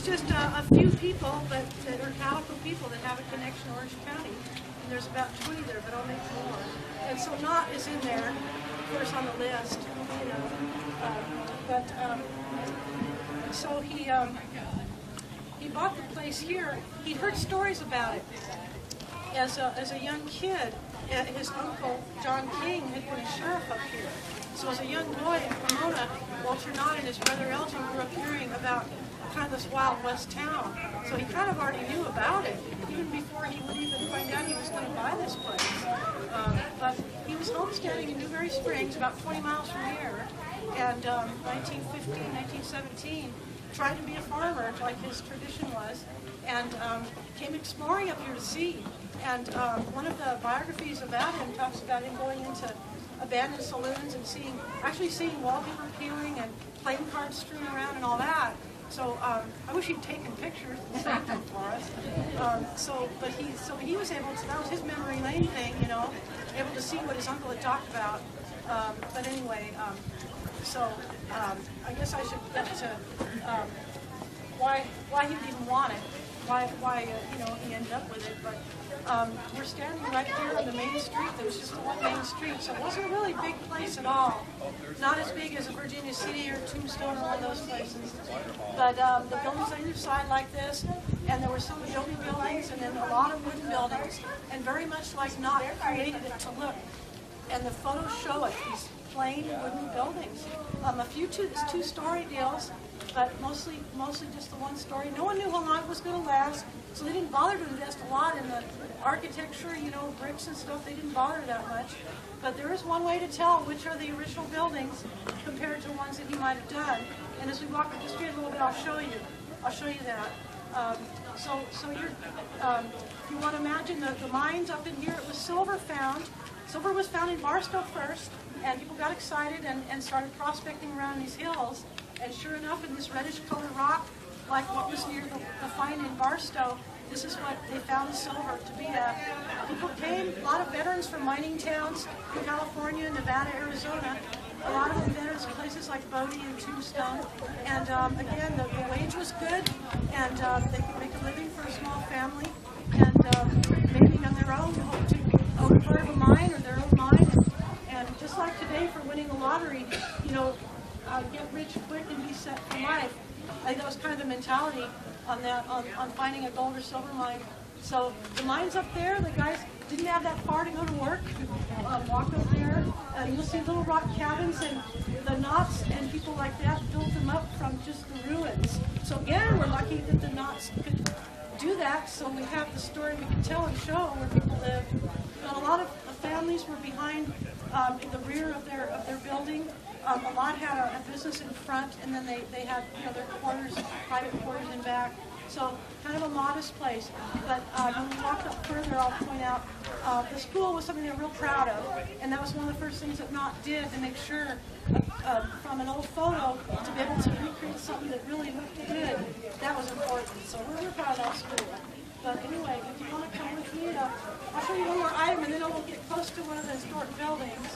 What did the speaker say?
it's just a few people that are Calico people that have a connection to Orange County. And there's about 20 there, but I'll make more. And so Knott is in there, of course, on the list, you know. So he bought the place here. He'd heard stories about it as a young kid. His uncle, John King, had been a sheriff up here. So as a young boy in Pomona, Walter Knott and his brother Elton grew up hearing about kind of this Wild West town. So he kind of already knew about it, even before he would even find out he was going to buy this place. But he was homesteading in Newberry Springs, about 20 miles from here, and 1915, 1917, tried to be a farmer like his tradition was, and came exploring up here to see. And one of the biographies about him talks about him going into abandoned saloons and actually seeing wallpaper peeling and playing cards strewn around and all that. So I wish he'd taken pictures and saved them for us. But he was able to, that was his memory lane thing, you know, able to see what his uncle had talked about. But anyway, I guess I should get to why he didn't even want it, why he ended up with it. But we're standing right here on the main street. There was just one main street, so it wasn't a really big place at all. Not as big as a Virginia City or Tombstone or one of those places. But the buildings on either side like this, and there were some adobe buildings and then a lot of wooden buildings, and very much like Knott created it to look. And the photos show it, these plain wooden buildings. A few two-story deals, but mostly just the one story. No one knew how long it was going to last, so they didn't bother to invest a lot in the architecture, you know, bricks and stuff. They didn't bother that much. But there is one way to tell which are the original buildings compared to ones that he might have done. And as we walk up the street a little bit, I'll show you that. You want to imagine the mines up in here. It was silver found. Silver was found in Barstow first, and people got excited and started prospecting around these hills. And sure enough, in this reddish-colored rock, like what was near the find in Barstow, this is what they found silver to be. People came, a lot of veterans from mining towns in California, Nevada, Arizona. A lot of them veterans of places like Bodie and Tombstone. And again, the wage was good, and they could make a living for a small family. And maybe on their own, hope to own part of a mine or their own mine. And just like today for winning the lottery, you know, get rich quick and be set for life. I think that was kind of the mentality on that, on finding a gold or silver mine. So the mines up there, the guys didn't have that far to go to work. Walk up there, you'll see little rock cabins, and the Knotts and people like that built them up from just the ruins. So again, we're lucky that the Knotts could do that, so we have the story we can tell and show where people lived. But a lot of families were behind in the rear of their building. A lot had a business in front, and then they had their quarters, private quarters in back. So kind of a modest place. But when we walked up further, I'll point out the school was something they were real proud of, and that was one of the first things that Knott did to make sure from an old photo to be able to recreate something that really looked good. That was important. So we're real proud of that school. But anyway, if you want to come with me, I'll show you one more item, and then we'll get close to one of the historic buildings.